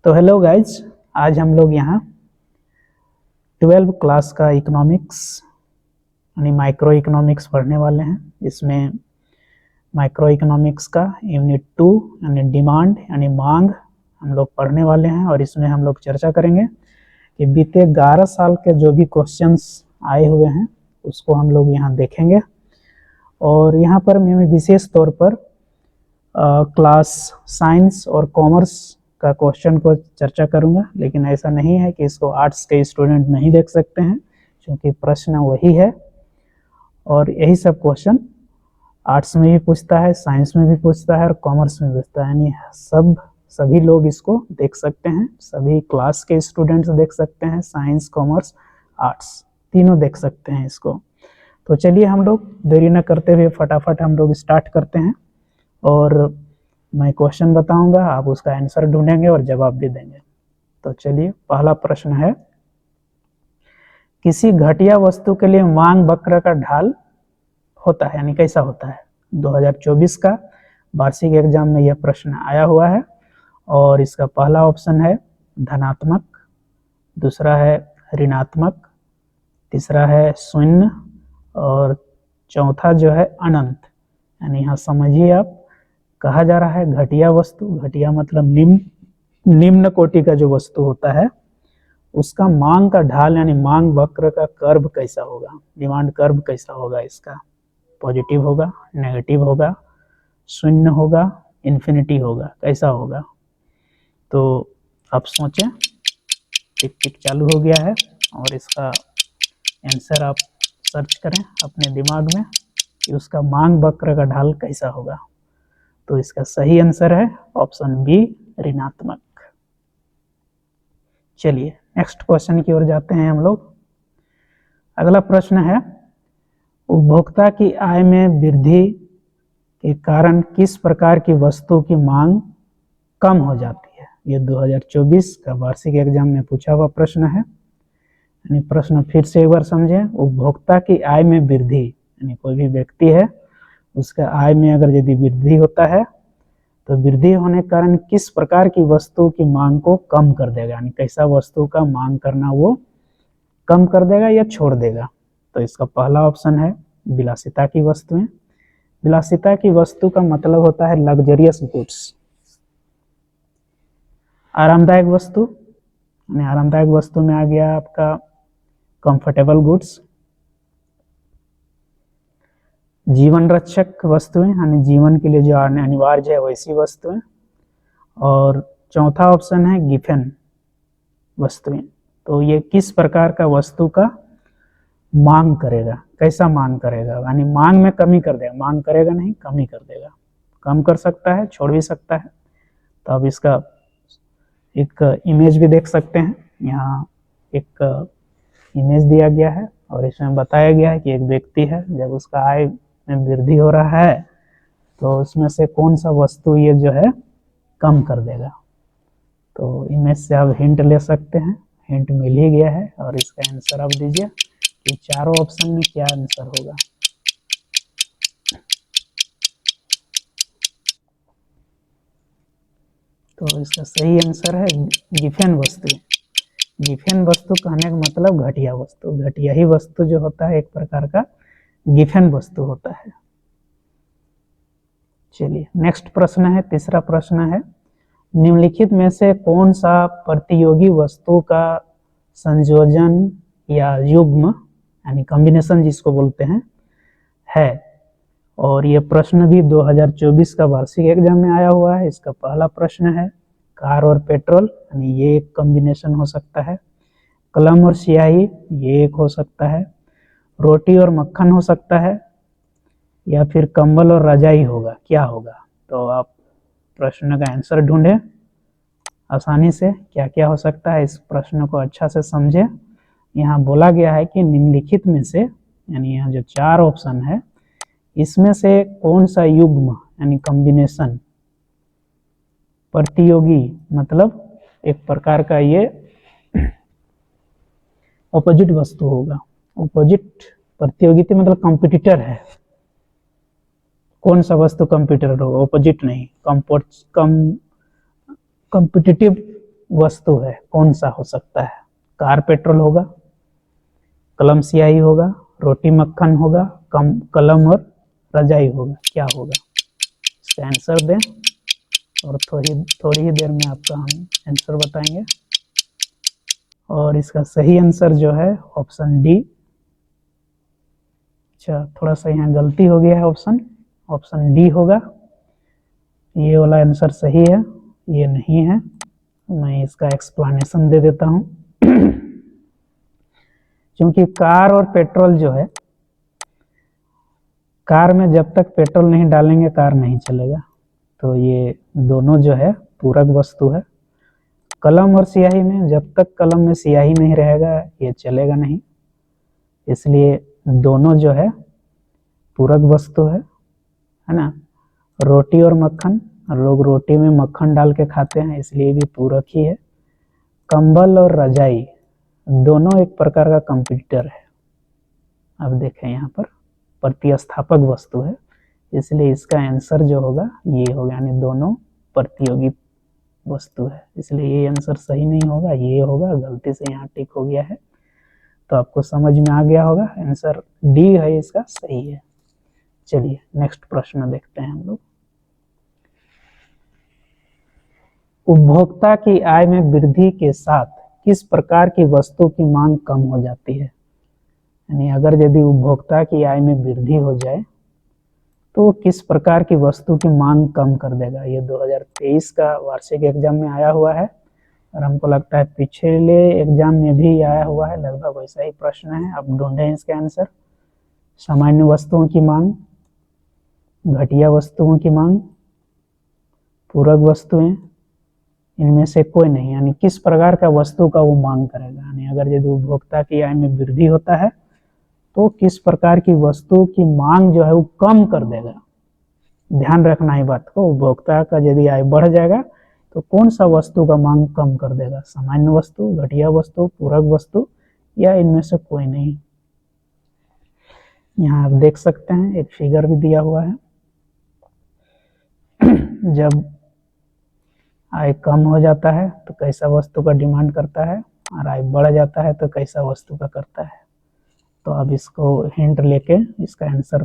तो hello guys, आज हम लोग यहाँ 12 क्लास का इकोनॉमिक्स यानी माइक्रो इकोनॉमिक्स पढ़ने वाले हैं। इसमें माइक्रो इकोनॉमिक्स का यूनिट 2 यानी डिमांड यानी मांग हम लोग पढ़ने वाले हैं और इसमें हम लोग चर्चा करेंगे कि बीते 11 साल के जो भी क्वेश्चंस आए हुए हैं उसको हम लोग यहाँ देखेंगे। और यहाँ पर मैं विशेष तौर पर क्लास साइंस और कॉमर्स का क्वेश्चन को चर्चा करूंगा, लेकिन ऐसा नहीं है कि इसको आर्ट्स के स्टूडेंट नहीं देख सकते हैं, क्योंकि प्रश्न वही है और यही सब क्वेश्चन आर्ट्स में भी पूछता है, साइंस में भी पूछता है और कॉमर्स में पूछता है। यानी सभी लोग इसको देख सकते हैं, सभी क्लास के स्टूडेंट्स देख सकते हैं, साइंस कॉमर्स आर्ट्स तीनों देख सकते हैं इसको। तो चलिए हम लोग देरी न करते हुए फटाफट हम लोग स्टार्ट करते हैं और मैं क्वेश्चन बताऊंगा, आप उसका आंसर ढूंढेंगे और जवाब भी देंगे। तो चलिए, पहला प्रश्न है, किसी घटिया वस्तु के लिए मांग वक्र का ढाल होता है यानी कैसा होता है। 2024 का वार्षिक एग्जाम में यह प्रश्न आया हुआ है और इसका पहला ऑप्शन है धनात्मक, दूसरा है ऋणात्मक, तीसरा है शून्य और चौथा जो है अनंत। यानी यहाँ समझिए, आप कहा जा रहा है घटिया वस्तु, घटिया मतलब निम्न कोटि का जो वस्तु होता है उसका मांग का ढाल यानी मांग वक्र का कर्व कैसा होगा, डिमांड कर्व कैसा होगा, इसका पॉजिटिव होगा, नेगेटिव होगा, शून्य होगा, इन्फिनिटी होगा, कैसा होगा। तो आप सोचें, टिक टिक चालू हो गया है और इसका आंसर आप सर्च करें अपने दिमाग में कि उसका मांग वक्र का ढाल कैसा होगा। तो इसका सही आंसर है ऑप्शन बी, ऋणात्मक। चलिए नेक्स्ट क्वेश्चन की ओर जाते हैं हम लोग। अगला प्रश्न है, उपभोक्ता की आय में वृद्धि के कारण किस प्रकार की वस्तु की मांग कम हो जाती है। ये 2024 का वार्षिक एग्जाम में पूछा हुआ प्रश्न है। यानी प्रश्न फिर से एक बार समझें, उपभोक्ता की आय में वृद्धि यानी कोई भी व्यक्ति है, उसका आय में अगर यदि वृद्धि होता है तो वृद्धि होने के कारण किस प्रकार की वस्तु की मांग को कम कर देगा, यानी कैसा वस्तु का मांग करना वो कम कर देगा या छोड़ देगा। तो इसका पहला ऑप्शन है विलासिता की वस्तुएं। विलासिता की वस्तु का मतलब होता है लग्जरियस गुड्स, आरामदायक वस्तु। यानी आरामदायक वस्तु में आ गया आपका कंफर्टेबल गुड्स, जीवन रक्षक वस्तुएं यानी जीवन के लिए जो अनिवार्य है वैसी वस्तुएं, और चौथा ऑप्शन है गिफन वस्तुएं। तो ये किस प्रकार का वस्तु का मांग करेगा, कैसा मांग करेगा, यानी मांग में कमी कर देगा, मांग करेगा नहीं, कमी कर देगा, कम कर सकता है, छोड़ भी सकता है। तो अब इसका एक इमेज भी देख सकते हैं, यहाँ एक इमेज दिया गया है और इसमें बताया गया है कि एक व्यक्ति है, जब उसका आय में वृद्धि हो रहा है तो उसमें से कौन सा वस्तु ये जो है कम कर देगा। तो इमेज से आप हिंट ले सकते हैं, हिंट मिल ही गया है और इसका आंसर आप दीजिए कि चारों ऑप्शन में क्या आंसर होगा। तो इसका सही आंसर है गिफन वस्तु। गिफन वस्तु कहने का मतलब घटिया वस्तु, घटिया ही वस्तु जो होता है एक प्रकार का गिफन वस्तु होता है। चलिए नेक्स्ट प्रश्न है, तीसरा प्रश्न है, निम्नलिखित में से कौन सा प्रतियोगी वस्तु का संयोजन या युग्म यानी कॉम्बिनेशन जिसको बोलते हैं है। और ये प्रश्न भी 2024 का वार्षिक एग्जाम में आया हुआ है। इसका पहला प्रश्न है, कार और पेट्रोल यानी ये एक कॉम्बिनेशन हो सकता है, कलम और स्याही ये एक हो सकता है, रोटी और मक्खन हो सकता है, या फिर कंबल और रजाई होगा, क्या होगा। तो आप प्रश्न का आंसर ढूंढें आसानी से, क्या क्या हो सकता है, इस प्रश्न को अच्छा से समझें। यहाँ बोला गया है कि निम्नलिखित में से यानी यहाँ जो चार ऑप्शन है इसमें से कौन सा युग्म यानी कॉम्बिनेशन, प्रतियोगी मतलब एक प्रकार का ये ऑपोजिट वस्तु होगा। ऑपोजिट प्रतियोगिता मतलब कॉम्पिटिटर है, कौन सा वस्तु कॉम्पिटिटर होगा, ऑपोजिट नहीं, कॉम्पिटिटिव वस्तु है कौन सा हो सकता है? कार पेट्रोल होगा, कलम स्याही होगा, रोटी मक्खन होगा, कलम और रजाई होगा, क्या होगा? इसका आंसर दें और थोड़ी ही देर में आपका हम आंसर बताएंगे। और इसका सही आंसर जो है ऑप्शन डी। अच्छा, थोड़ा सा यहाँ गलती हो गया है, ऑप्शन डी होगा। ये वाला आंसर सही है, ये नहीं है। मैं इसका एक्सप्लेनेशन दे देता हूँ। क्योंकि कार और पेट्रोल जो है, कार में जब तक पेट्रोल नहीं डालेंगे कार नहीं चलेगा, तो ये दोनों जो है पूरक वस्तु है। कलम और स्याही में जब तक कलम में स्याही नहीं रहेगा ये चलेगा नहीं, इसलिए दोनों जो है पूरक वस्तु है ना। रोटी और मक्खन, लोग रोटी में मक्खन डाल के खाते हैं, इसलिए भी पूरक ही है। कंबल और रजाई दोनों एक प्रकार का कंप्यूटर है। अब देखें यहाँ पर प्रतिस्थापक वस्तु है, इसलिए इसका आंसर जो होगा ये होगा, यानी दोनों प्रतियोगी वस्तु है, इसलिए ये आंसर सही नहीं होगा, ये होगा। गलती से यहाँ टिक हो गया है, तो आपको समझ में आ गया होगा, आंसर डी है इसका सही है। चलिए नेक्स्ट प्रश्न देखते हैं हम लोग। उपभोक्ता की आय में वृद्धि के साथ किस प्रकार की वस्तु की मांग कम हो जाती है? यानी अगर यदि उपभोक्ता की आय में वृद्धि हो जाए तो किस प्रकार की वस्तु की मांग कम कर देगा? ये 2023 का वार्षिक एग्जाम में आया हुआ है और हमको लगता है पिछले एग्जाम में भी आया हुआ है, लगभग वैसा ही प्रश्न है। अब ढूंढें इसके आंसर। सामान्य वस्तुओं की मांग, घटिया वस्तुओं की मांग, पूरक वस्तुएं, इनमें से कोई नहीं। यानी किस प्रकार का वस्तु का वो मांग करेगा, यानी अगर यदि उपभोक्ता की आय में वृद्धि होता है तो किस प्रकार की वस्तु की मांग जो है वो कम कर देगा। ध्यान रखना है बात को, उपभोक्ता का यदि आय बढ़ जाएगा तो कौन सा वस्तु का मांग कम कर देगा? सामान्य वस्तु, घटिया वस्तु, पूरक वस्तु, या इनमें से कोई नहीं। यहाँ आप देख सकते हैं एक फिगर भी दिया हुआ है। जब आय कम हो जाता है तो कैसा वस्तु का डिमांड करता है, और आय बढ़ जाता है तो कैसा वस्तु का करता है। तो आप इसको हिंट लेके इसका आंसर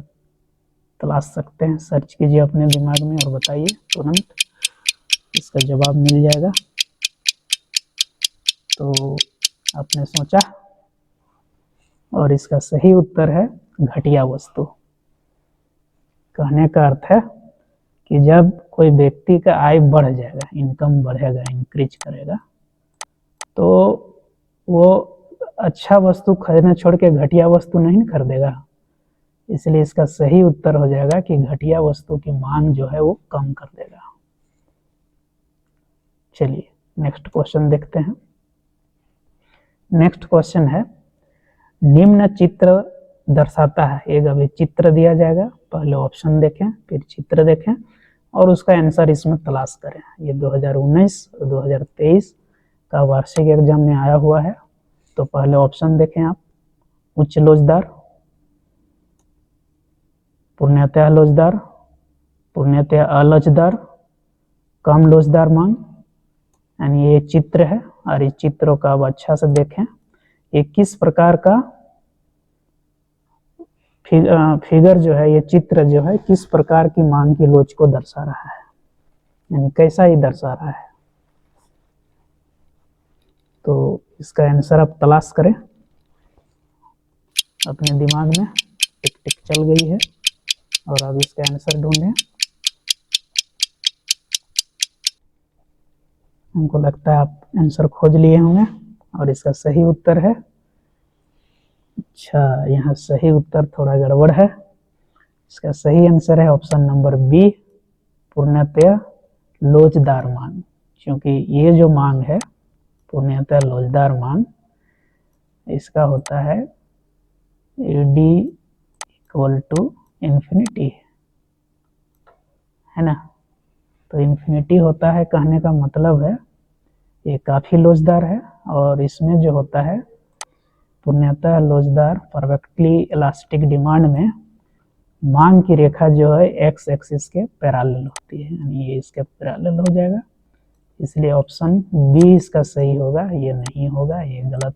तलाश सकते हैं। सर्च कीजिए अपने दिमाग में और बताइए, तुरंत इसका जवाब मिल जाएगा। तो आपने सोचा, और इसका सही उत्तर है घटिया वस्तु। कहने का अर्थ है कि जब कोई व्यक्ति का आय बढ़ जाएगा, इनकम बढ़ेगा, इंक्रीज करेगा, तो वो अच्छा वस्तु खरीदना छोड़ के घटिया वस्तु नहीं खरीदेगा। इसलिए इसका सही उत्तर हो जाएगा कि घटिया वस्तु की मांग जो है वो कम कर देगा। चलिए नेक्स्ट क्वेश्चन देखते हैं। नेक्स्ट क्वेश्चन है, निम्न चित्र दर्शाता है। एक अभी चित्र दिया जाएगा, पहले ऑप्शन देखें फिर चित्र देखें और उसका आंसर इसमें तलाश करें। ये 2019 और 2023 का वार्षिक एग्जाम में आया हुआ है। तो पहले ऑप्शन देखें आप। उच्च लोचदार, पूर्णतः लोचदार, पूर्णतः अलोचदार, कम लोचदार मांग। यानी ये चित्र है और इस चित्रों का अब अच्छा से देखें, ये किस प्रकार का फिगर जो है, ये चित्र जो है किस प्रकार की मांग की लोच को दर्शा रहा है, यानी कैसा ही दर्शा रहा है। तो इसका आंसर आप तलाश करें अपने दिमाग में। टिक टिक चल गई है और अब इसका आंसर ढूंढें। हमको लगता है आप आंसर खोज लिए होंगे और इसका सही उत्तर है, अच्छा यहाँ सही उत्तर थोड़ा गड़बड़ है। इसका सही आंसर है ऑप्शन नंबर बी, पूर्णतः लोचदार मांग। क्योंकि ये जो मांग है पूर्णतः लोचदार मांग, इसका होता है डी इक्वल टू इन्फिनिटी, है ना। तो इन्फिनिटी होता है, कहने का मतलब है ये काफ़ी लोचदार है। और इसमें जो होता है पूर्णतः लोचदार परफेक्टली इलास्टिक डिमांड में मांग की रेखा जो है एक्स एक्सिस के पैरेलल होती है, यानी ये इसके पैरेलल हो जाएगा। इसलिए ऑप्शन बी इसका सही होगा, ये नहीं होगा, ये गलत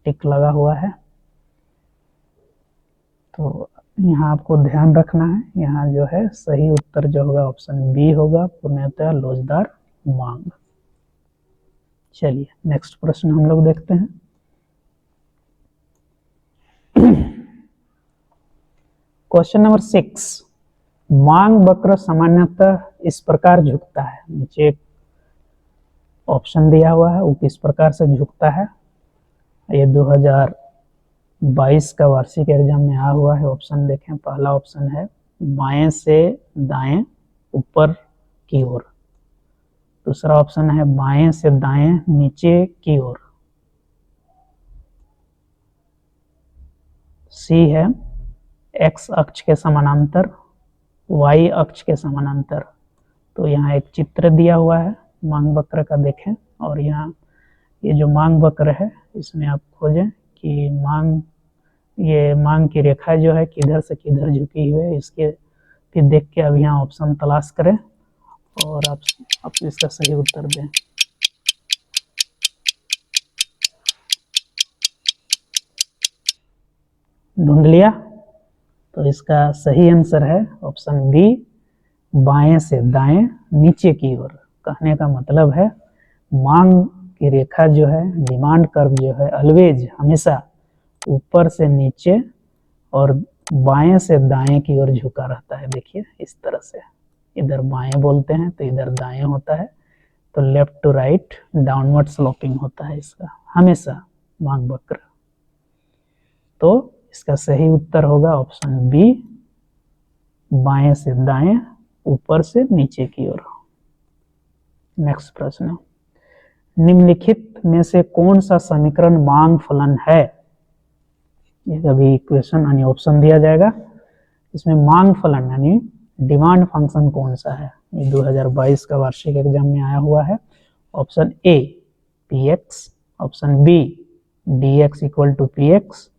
टिक लगा हुआ है। तो यहाँ आपको ध्यान रखना है, यहाँ जो है सही उत्तर जो होगा ऑप्शन बी होगा, पूर्णतः लोचदार मांग। चलिए नेक्स्ट प्रश्न हम लोग देखते हैं। क्वेश्चन नंबर 6, मांग वक्र सामान्यतः इस प्रकार झुकता है। नीचे एक ऑप्शन दिया हुआ है, वो किस प्रकार से झुकता है। ये 2022 का वार्षिक एग्जाम में आया हुआ है। ऑप्शन देखें, पहला ऑप्शन है बाएं से दाएं ऊपर की ओर, दूसरा ऑप्शन है बाएं से दाएं नीचे की ओर, सी है एक्स अक्ष के समानांतर, वाई अक्ष के समानांतर। तो यहाँ एक चित्र दिया हुआ है मांग वक्र का, देखें, और यहाँ ये जो मांग वक्र है इसमें आप खोजें कि ये मांग की रेखा जो है किधर से किधर झुकी हुई है, इसके फिर देख के अब यहाँ ऑप्शन तलाश करें और आप इसका सही उत्तर दें। ढूंढ लिया? तो इसका सही आंसर है ऑप्शन बी, बाएं से दाएं नीचे की ओर। कहने का मतलब है मांग की रेखा जो है, डिमांड कर्व जो है, ऑलवेज हमेशा ऊपर से नीचे और बाएं से दाएं की ओर झुका रहता है। देखिए इस तरह से, इधर बाएं बोलते हैं तो इधर दाएं होता है, तो left to right downward sloping होता है इसका हमेशा मांग वक्र। तो इसका सही उत्तर होगा ऑप्शन बी, बाएं से दाएं ऊपर से नीचे की ओर। नेक्स्ट प्रश्न, निम्नलिखित में से कौन सा समीकरण मांग फलन है। ये अभी इक्वेशन यानी ऑप्शन दिया जाएगा, इसमें मांग फलन यानी डिमांड फंक्शन कौन सा है। ये 2022 का वार्षिक एग्जाम में आया हुआ है। Option A P X, option B D X equal to P X,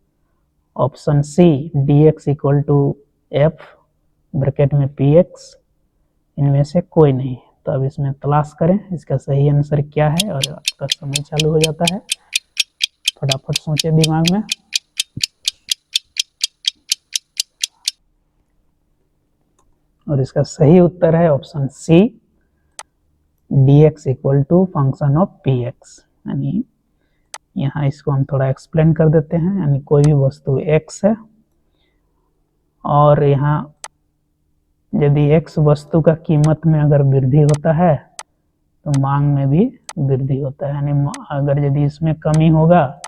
option C D X equal to F bracket में पी एक्स, इनमें से कोई नहीं। तो अब इसमें तलाश करें इसका सही आंसर क्या है, और आपका समय चालू हो जाता है। फटाफट सोचें दिमाग में। और इसका सही उत्तर है option C, D X equal to function of P X. यानी यहाँ इसको हम थोड़ा एक्सप्लेन कर देते हैं। यानी कोई भी वस्तु x है और यहाँ यदि x वस्तु का कीमत में अगर वृद्धि होता है तो मांग में भी वृद्धि होता है। यानी अगर यदि इसमें कमी होगा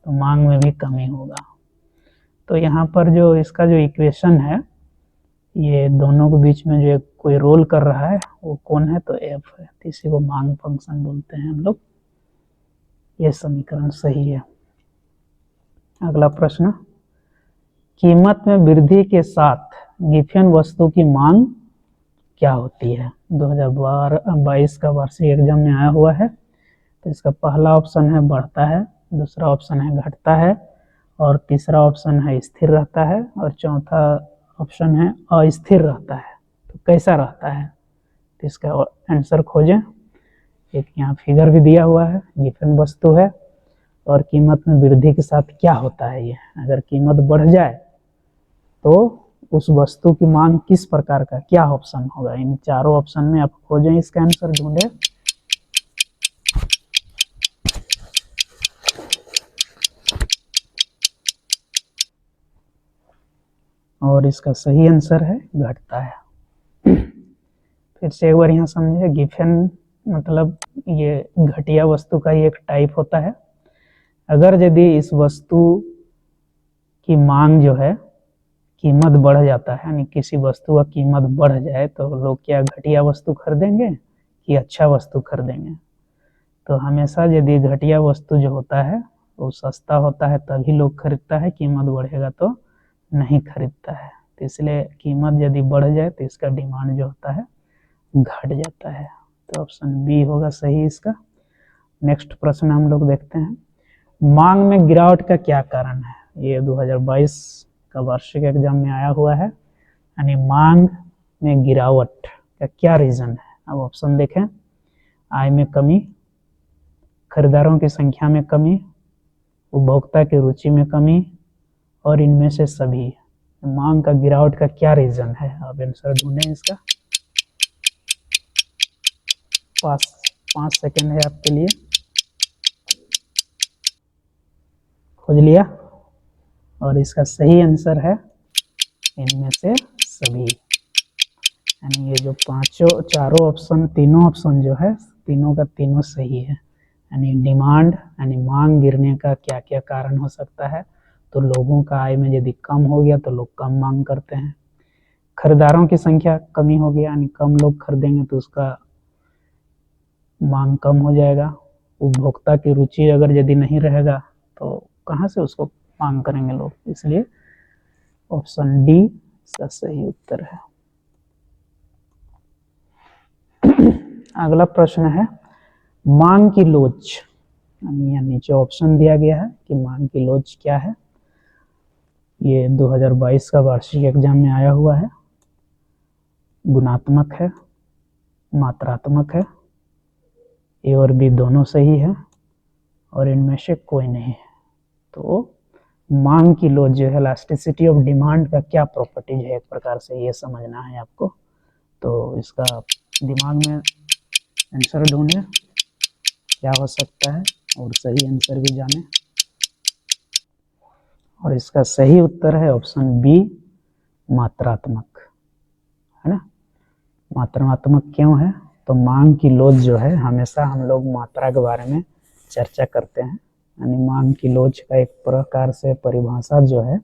तो मांग में भी कमी होगा। तो यहाँ पर जो इसका जो इक्वेशन है, ये दोनों के बीच में जो कोई रोल कर रहा है वो कौन है, तो एफ है। तो इसी को मांग फंक्शन बोलते हैं हम लोग। ये समीकरण सही है। अगला प्रश्न, कीमत में वृद्धि के साथ गिफेन वस्तु की मांग क्या होती है। 2022 का वार्षिक एग्जाम में आया हुआ है। तो इसका पहला ऑप्शन है बढ़ता है, दूसरा ऑप्शन है घटता है, और तीसरा ऑप्शन है स्थिर रहता है, और चौथा ऑप्शन है अस्थिर रहता है। तो कैसा रहता है, तो इसका आंसर खोजें। एक यहाँ फिगर भी दिया हुआ है, गिफेन वस्तु है और कीमत में वृद्धि के साथ क्या होता है। ये अगर कीमत बढ़ जाए तो उस वस्तु की मांग किस प्रकार का, क्या ऑप्शन होगा। इन चारों ऑप्शन में आप खोजें, इसका आंसर ढूंढें। और इसका सही आंसर है घटता है। फिर से एक बार यहाँ समझिए, गिफेन मतलब ये घटिया वस्तु का ही एक टाइप होता है। अगर यदि इस वस्तु की मांग जो है, कीमत बढ़ जाता है, यानी किसी वस्तु का कीमत बढ़ जाए तो लोग क्या घटिया वस्तु खरीदेंगे कि अच्छा वस्तु खरीदेंगे। तो हमेशा यदि घटिया वस्तु जो होता है वो सस्ता होता है तभी लोग खरीदता है, कीमत बढ़ेगा तो नहीं खरीदता है। तो इसलिए कीमत यदि बढ़ जाए तो इसका डिमांड जो होता है घट जाता है। तो ऑप्शन बी होगा सही इसका। नेक्स्ट प्रश्न हम लोग देखते हैं, मांग में गिरावट का क्या कारण है। ये 2022 का वार्षिक एग्जाम में आया हुआ है। यानी मांग में गिरावट का क्या रीजन है। अब ऑप्शन देखें, आय में कमी, खरीदारों की संख्या में कमी, उपभोक्ता की रुचि में कमी, और इनमें से सभी। मांग का गिरावट का क्या रीजन है? आप आंसर ढूंढें इसका। 5 सेकेंड है आपके लिए। खोज लिया? और इसका सही आंसर है इनमें से सभी। यानी ये जो चारों ऑप्शन, तीनों ऑप्शन जो है, तीनों का तीनों सही है। यानी डिमांड यानी मांग गिरने का क्या क्या कारण हो सकता है? तो लोगों का आय में यदि कम हो गया तो लोग कम मांग करते हैं। खरीदारों की संख्या कमी हो गया, यानी कम लोग खरीदेंगे तो उसका मांग कम हो जाएगा। उपभोक्ता की रुचि अगर यदि नहीं रहेगा तो कहाँ से उसको मांग करेंगे लोग? इसलिए ऑप्शन डी इसका सही उत्तर है। अगला प्रश्न है मांग की लोच। यहाँ नीचे ऑप्शन दिया गया है कि मांग की लोच क्या है। ये 2022 का वार्षिक एग्जाम में आया हुआ है। गुणात्मक है, मात्रात्मक है, ए और बी दोनों सही है, और इनमें से कोई नहीं है। तो मांग की लोच जो है, इलास्टिसिटी ऑफ डिमांड का क्या प्रॉपर्टीज है, एक प्रकार से ये समझना है आपको। तो इसका दिमाग में आंसर ढूंढे क्या हो सकता है और सही आंसर भी जाने। और इसका सही उत्तर है ऑप्शन बी, मात्रात्मक, है ना। मात्रात्मक क्यों है? तो मांग की लोच जो है, हमेशा हम लोग मात्रा के बारे में चर्चा करते हैं। यानी मांग की लोच का एक प्रकार से परिभाषा जो है,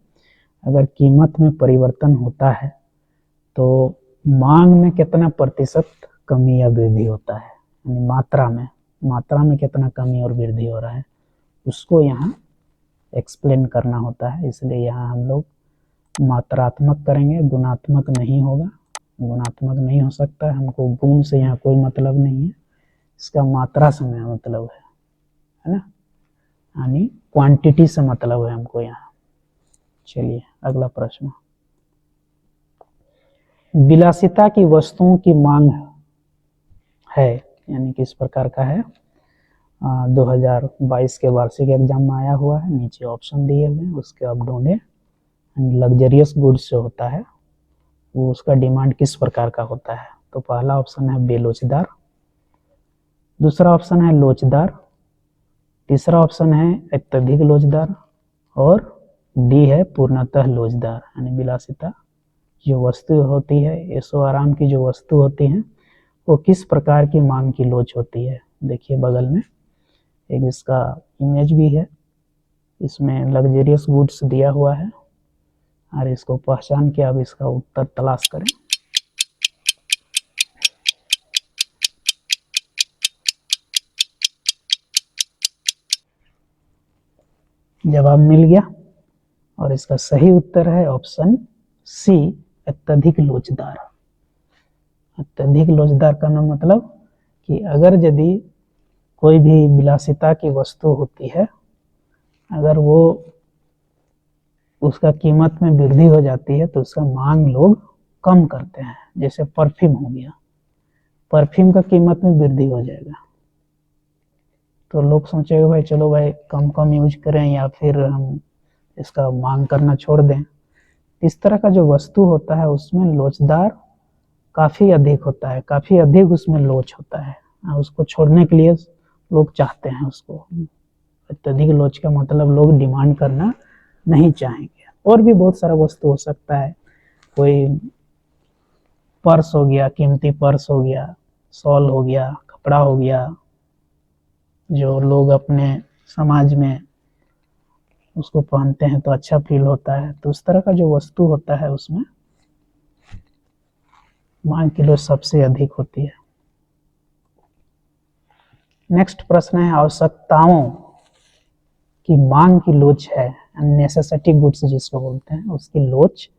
अगर कीमत में परिवर्तन होता है तो मांग में कितना प्रतिशत कमी या वृद्धि होता है, यानी मात्रा में कितना कमी और वृद्धि हो रहा है, उसको यहाँ एक्सप्लेन करना होता है। इसलिए यहाँ हम लोग मात्रात्मक करेंगे, गुणात्मक नहीं होगा। गुणात्मक नहीं हो सकता है, हमको गुण से यहाँ कोई मतलब नहीं है, इसका मात्रा से मतलब है ना, यानी क्वांटिटी से मतलब है हमको यहाँ। चलिए अगला प्रश्न। विलासिता की वस्तुओं की मांग है, यानी किस प्रकार का है? 2022 के वार्षिक एग्जाम में आया हुआ है। नीचे ऑप्शन दिए हुए हैं, उसके आप ढूंढे। लग्जरियस गुड्स जो होता है वो उसका डिमांड किस प्रकार का होता है? तो पहला ऑप्शन है बेलोचदार, दूसरा ऑप्शन है लोचदार, तीसरा ऑप्शन है अत्यधिक लोचदार, और डी है पूर्णतः लोचदार। यानी विलासिता जो वस्तु होती है, ऐशो आराम की जो वस्तु होती है, वो किस प्रकार की मांग की लोच होती है। देखिए बगल में एक इसका इमेज भी है, इसमें लग्जरियस गुड्स दिया हुआ है, और इसको पहचान के अब इसका उत्तर तलाश करें। जवाब मिल गया, और इसका सही उत्तर है ऑप्शन सी, अत्यधिक लोचदार। अत्यधिक लोचदार का मतलब कि अगर यदि कोई भी विलासिता की वस्तु होती है, अगर वो उसका कीमत में वृद्धि हो जाती है तो उसका मांग लोग कम करते हैं। जैसे परफ्यूम हो गया, परफ्यूम का कीमत में वृद्धि हो जाएगा तो लोग सोचेंगे भाई चलो भाई कम कम यूज करें, या फिर हम इसका मांग करना छोड़ दें। इस तरह का जो वस्तु होता है उसमें लोचदार काफी अधिक होता है, काफी अधिक उसमें लोच होता है, उसको छोड़ने के लिए लोग चाहते हैं उसको। अत्यधिक लोच का मतलब लोग डिमांड करना नहीं चाहेंगे। और भी बहुत सारा वस्तु हो सकता है, कोई पर्स हो गया, कीमती पर्स हो गया, शॉल हो गया, कपड़ा हो गया, जो लोग अपने समाज में उसको पहनते हैं तो अच्छा फील होता है। तो उस तरह का जो वस्तु होता है उसमें मांग की लोच सबसे अधिक होती है। नेक्स्ट प्रश्न है आवश्यकताओं की मांग की लोच है, नेसेसिटी गुड्स जिसको बोलते हैं, उसकी लोच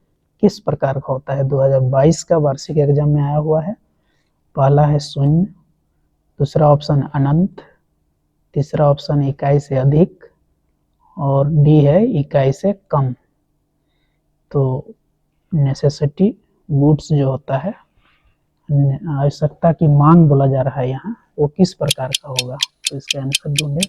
किस प्रकार का होता है? 2022 का वार्षिक एग्जाम में आया हुआ है। पहला है शून्य, दूसरा ऑप्शन अनंत, तीसरा ऑप्शन इकाई से अधिक, और डी है इकाई से कम। तो नेसेसिटी गुड्स जो होता है, आवश्यकता की मांग बोला जा रहा है यहाँ, वो किस प्रकार का होगा, तो इसका आंसर ढूंढे।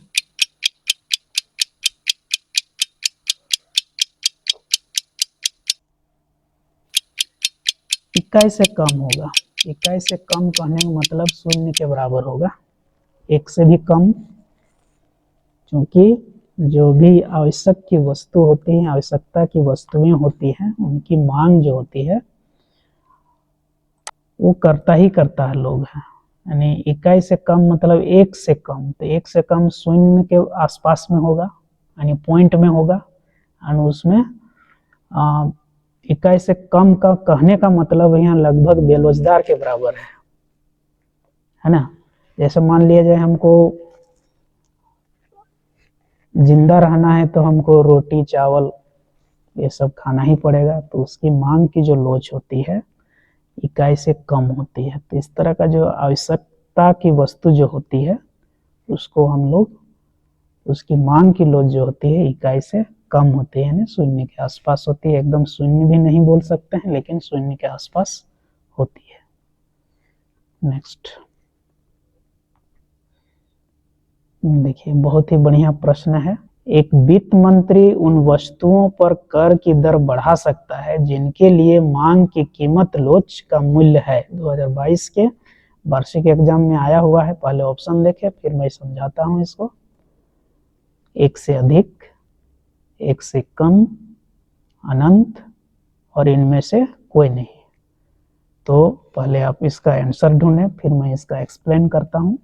इक्काई से कम होगा। इक्काई से कम कहने का मतलब शून्य के बराबर होगा, एक से भी कम, क्योंकि जो भी आवश्यक की वस्तु होती है, आवश्यकता की वस्तुएं होती हैं, उनकी मांग जो होती है वो करता ही करता है लोग हैं। यानी इकाई से कम मतलब एक से कम, तो एक से कम शून्य के आसपास में होगा, यानी पॉइंट में होगा, और उसमें इकाई से कम का कहने का मतलब यहाँ लगभग बेरोजगार के बराबर है ना। जैसे मान लिया जाए हमको जिंदा रहना है तो हमको रोटी चावल ये सब खाना ही पड़ेगा, तो उसकी मांग की जो लोच होती है इकाई से कम होती है। तो इस तरह का जो आवश्यकता की वस्तु जो होती है उसको हम लोग, उसकी मांग की लोच जो होती है इकाई से कम होती है, यानी शून्य के आसपास होती है। एकदम शून्य भी नहीं बोल सकते हैं, लेकिन शून्य के आसपास होती है। नेक्स्ट देखिए, बहुत ही बढ़िया प्रश्न है। एक वित्त मंत्री उन वस्तुओं पर कर की दर बढ़ा सकता है जिनके लिए मांग की कीमत लोच का मूल्य है। 2022 के वार्षिक एग्जाम में आया हुआ है। पहले ऑप्शन देखें, फिर मैं समझाता हूं इसको। एक से अधिक, एक से कम, अनंत, और इनमें से कोई नहीं। तो पहले आप इसका आंसर ढूंढें, फिर मैं इसका एक्सप्लेन करता हूं।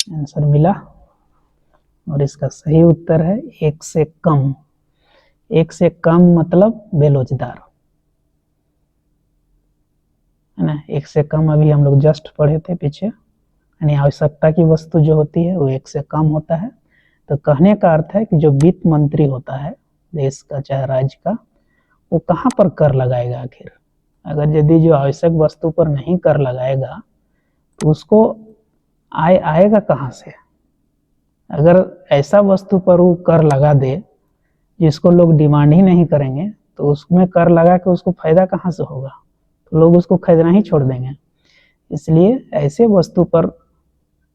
आंसर मिला, और इसका सही उत्तर है एक से कम। एक से कम मतलब बेरोजगार है ना। एक से कम अभी हम लोग जस्ट पढ़े थे पीछे, यानी आवश्यकता की वस्तु जो होती है वो एक से कम होता है। तो कहने का अर्थ है कि जो वित्त मंत्री होता है देश का चाहे राज्य का, वो कहाँ पर कर लगाएगा आखिर। अगर यदि जो आवश्यक वस्तु पर नहीं कर लगाएगा तो उसको आय आएगा कहाँ से। अगर ऐसा वस्तु पर वो कर लगा दे जिसको लोग डिमांड ही नहीं करेंगे, तो उसमें कर लगा के उसको फायदा कहाँ से होगा, तो लोग उसको खरीदना ही छोड़ देंगे। इसलिए ऐसे वस्तु पर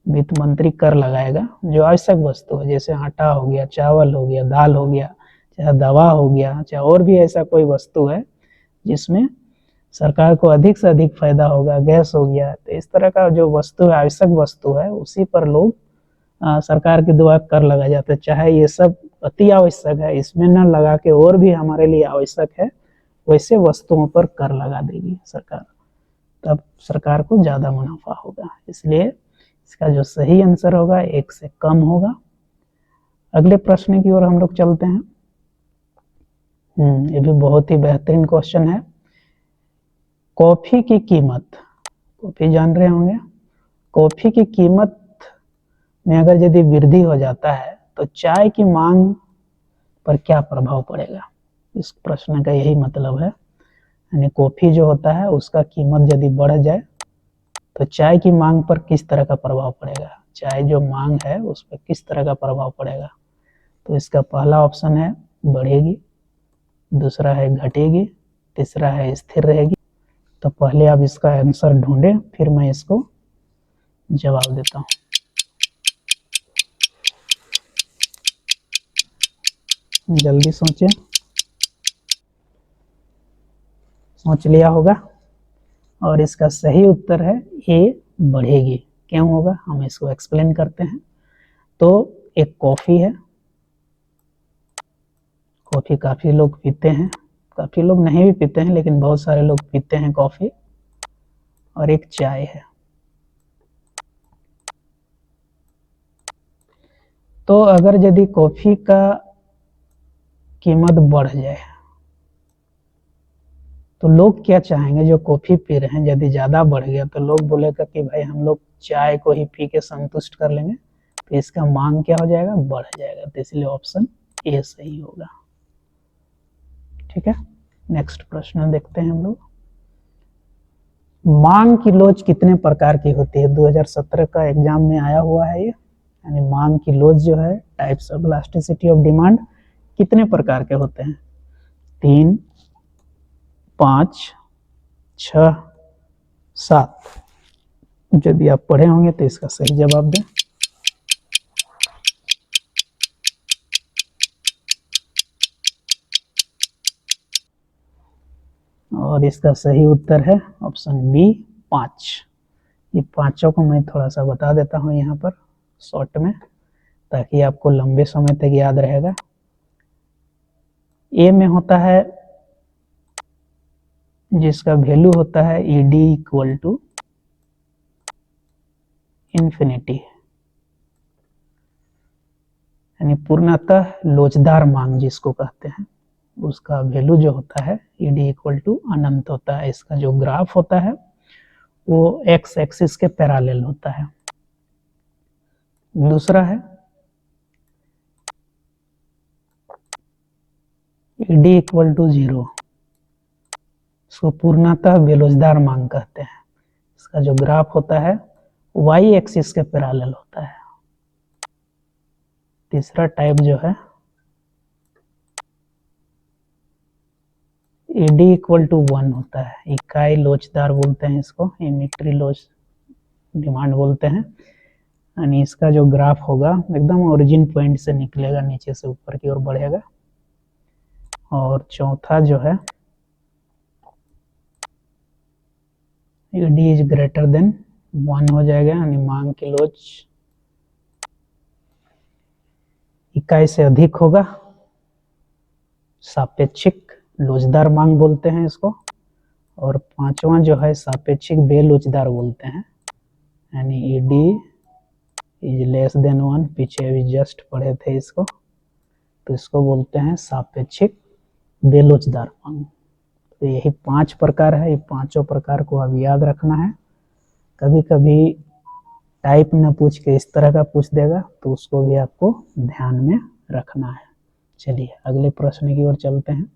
वित्त मंत्री कर लगाएगा जो आवश्यक वस्तु है, जैसे आटा हो गया, चावल हो गया, दाल हो गया, चाहे दवा हो गया, चाहे और भी ऐसा कोई वस्तु है जिसमें सरकार को अधिक से अधिक फायदा होगा, गैस हो गया। तो इस तरह का जो वस्तु है, आवश्यक वस्तु है, उसी पर लोग सरकार के द्वारा कर लगा जाता है। चाहे ये सब अति आवश्यक है, इसमें न लगा के और भी हमारे लिए आवश्यक है, वैसे वस्तुओं पर कर लगा देगी सरकार, तब सरकार को ज्यादा मुनाफा होगा। इसलिए इसका जो सही आंसर होगा एक से कम होगा। अगले प्रश्न की ओर हम लोग चलते हैं। ये भी बहुत ही बेहतरीन क्वेश्चन है। कॉफी की कीमत, कॉफी जान रहे होंगे, कॉफी की कीमत में अगर यदि वृद्धि हो जाता है तो चाय की मांग पर क्या प्रभाव पड़ेगा। इस प्रश्न का यही मतलब है, यानी कॉफी जो होता है उसका कीमत यदि बढ़ जाए तो चाय की मांग पर किस तरह का प्रभाव पड़ेगा, चाय जो मांग है उस पर किस तरह का प्रभाव पड़ेगा। तो इसका पहला ऑप्शन है बढ़ेगी, दूसरा है घटेगी, तीसरा है स्थिर रहेगी। तो पहले आप इसका आंसर ढूंढें, फिर मैं इसको जवाब देता हूँ। जल्दी सोचें, सोच लिया होगा। और इसका सही उत्तर है ए, बढ़ेगी। क्यों होगा हम इसको एक्सप्लेन करते हैं। तो एक कॉफी है, कॉफी काफी लोग पीते हैं, काफी लोग नहीं भी पीते हैं लेकिन बहुत सारे लोग पीते हैं कॉफी। और एक चाय है। तो अगर यदि कॉफी का कीमत बढ़ जाए तो लोग क्या चाहेंगे, जो कॉफी पी रहे हैं, यदि ज्यादा बढ़ गया तो लोग बोलेगा कि भाई हम लोग चाय को ही पी के संतुष्ट कर लेंगे, तो इसका मांग क्या हो जाएगा, बढ़ जाएगा। तो इसलिए ऑप्शन ए सही होगा। ठीक है, नेक्स्ट प्रश्न देखते हैं हम लोग। मांग की लोच कितने प्रकार की होती है। 2017 का एग्जाम में आया हुआ है ये, यानी मांग की लोच जो है, types of elasticity of demand, कितने प्रकार के होते हैं। 3, 5, 6, 7। यदि आप पढ़े होंगे तो इसका सही जवाब दें। और इसका सही उत्तर है ऑप्शन बी 5। ये पांचों को मैं थोड़ा सा बता देता हूँ यहाँ पर शॉर्ट में, ताकि आपको लंबे समय तक याद रहेगा। ए में होता है जिसका वैल्यू होता है ED इक्वल टू इन्फिनिटी, यानी पूर्णतः लोचदार मांग जिसको कहते हैं, उसका वैल्यू जो होता है ED इक्वल टू अनंत होता है। इसका जो ग्राफ होता है वो एक्स एक्सिस के पैरेलल होता है। दूसरा है ED इक्वल टू 0, इसको पूर्णतः बेलोचदार मांग कहते हैं। इसका जो ग्राफ होता है y एक्सिस के पैरेलल होता है। तीसरा टाइप जो है ED इक्वल टू 1 होता है, इकाई लोचदार बोलते हैं इसको, यूनिटरी लोच डिमांड बोलते हैं। यानी इसका जो ग्राफ होगा एकदम ओरिजिन पॉइंट से निकलेगा, नीचे से ऊपर की ओर बढ़ेगा। और चौथा जो है ED इज ग्रेटर देन 1 हो जाएगा, यानी मांग की लोच इकाई से अधिक होगा। सापेक्षिक लोचदार मांग बोलते हैं इसको। और पांचवा जो है सापेक्षिक बेलोचदार बोलते हैं, यानी ED इज लेस देन 1। पीछे अभी जस्ट पढ़े थे इसको, तो इसको बोलते हैं सापेक्षिक बेलोचदार मांग। तो यही 5 प्रकार है, ये पांचों प्रकार को अब याद रखना है। कभी कभी टाइप न पूछ के इस तरह का पूछ देगा, तो उसको भी आपको ध्यान में रखना है। चलिए अगले प्रश्न की ओर चलते हैं।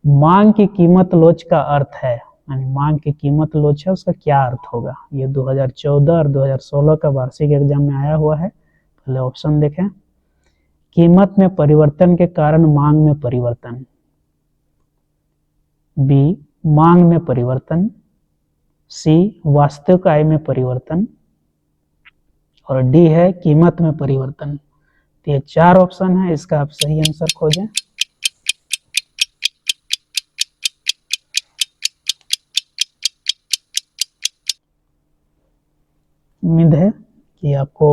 मांग की कीमत लोच का अर्थ है, यानी मांग की कीमत लोच है, उसका क्या अर्थ होगा। ये 2014 और 2016 का वार्षिक एग्जाम में आया हुआ है। पहले ऑप्शन देखें। कीमत में परिवर्तन के कारण मांग में परिवर्तन, बी मांग में परिवर्तन, सी वास्तविक आय में परिवर्तन, और डी है कीमत में परिवर्तन। तो ये 4 ऑप्शन है, इसका आप सही आंसर खोजें। उम्मीद है कि आपको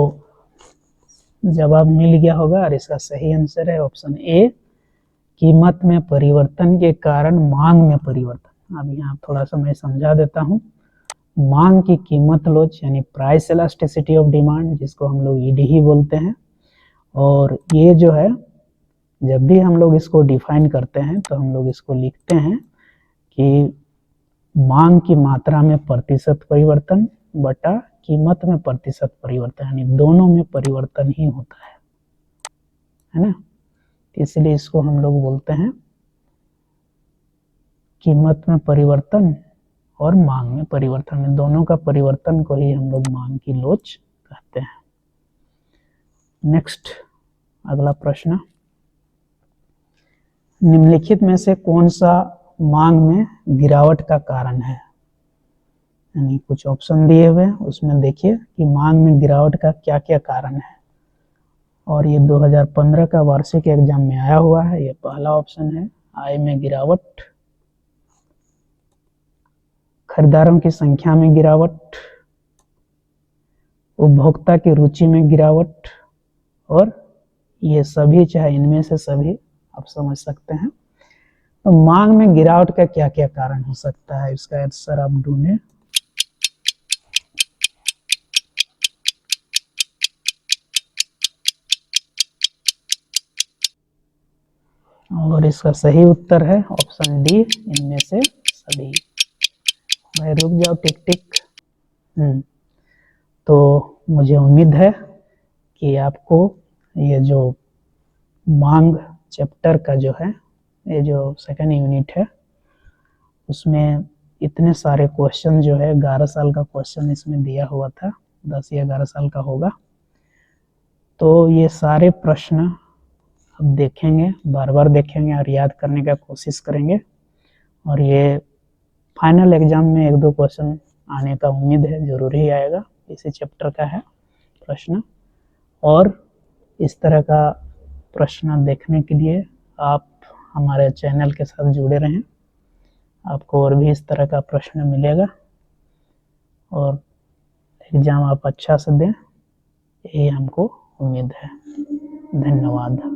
जवाब मिल गया होगा, और इसका सही आंसर है ऑप्शन ए, कीमत में परिवर्तन के कारण मांग में परिवर्तन। अब यहाँ थोड़ा सा मैं समझा देता हूँ। मांग की कीमत लोच यानी प्राइस इलास्टिसिटी ऑफ डिमांड, जिसको हम लोग ED ही बोलते हैं। और ये जो है जब भी हम लोग इसको डिफाइन करते हैं तो हम लोग इसको लिखते हैं कि मांग की मात्रा में प्रतिशत परिवर्तन बटा कीमत में प्रतिशत परिवर्तन, यानी दोनों में परिवर्तन ही होता है ना। इसलिए इसको हम लोग बोलते हैं कीमत में परिवर्तन और मांग में परिवर्तन, दोनों का परिवर्तन को ही हम लोग मांग की लोच कहते हैं। नेक्स्ट अगला प्रश्न, निम्नलिखित में से कौन सा मांग में गिरावट का कारण है। यानी कुछ ऑप्शन दिए हुए, उसमें देखिए कि मांग में गिरावट का क्या क्या कारण है। और ये 2015 का वार्षिक एग्जाम में आया हुआ है। ये पहला ऑप्शन है आय में गिरावट, खरीदारों की संख्या में गिरावट, उपभोक्ता की रुचि में गिरावट, और ये सभी, चाहे इनमें से सभी आप समझ सकते हैं। तो मांग में गिरावट का क्या क्या कारण हो सकता है, इसका आंसर आप ढूंढें। और इसका सही उत्तर है ऑप्शन डी, इनमें से सभी। भाई रुक जाओ, टिक टिक। तो मुझे उम्मीद है कि आपको ये जो मांग चैप्टर का जो है, ये जो सेकंड यूनिट है, उसमें इतने सारे क्वेश्चन जो है 11 साल का क्वेश्चन इसमें दिया हुआ था, 10 या 11 साल का होगा। तो ये सारे प्रश्न अब देखेंगे, बार बार देखेंगे और याद करने का कोशिश करेंगे। और ये फाइनल एग्जाम में 1-2 क्वेश्चन आने का उम्मीद है, ज़रूर ही आएगा। इसी चैप्टर का है प्रश्न। और इस तरह का प्रश्न देखने के लिए आप हमारे चैनल के साथ जुड़े रहें। आपको और भी इस तरह का प्रश्न मिलेगा और एग्ज़ाम आप अच्छा से दें, ये हमको उम्मीद है। धन्यवाद।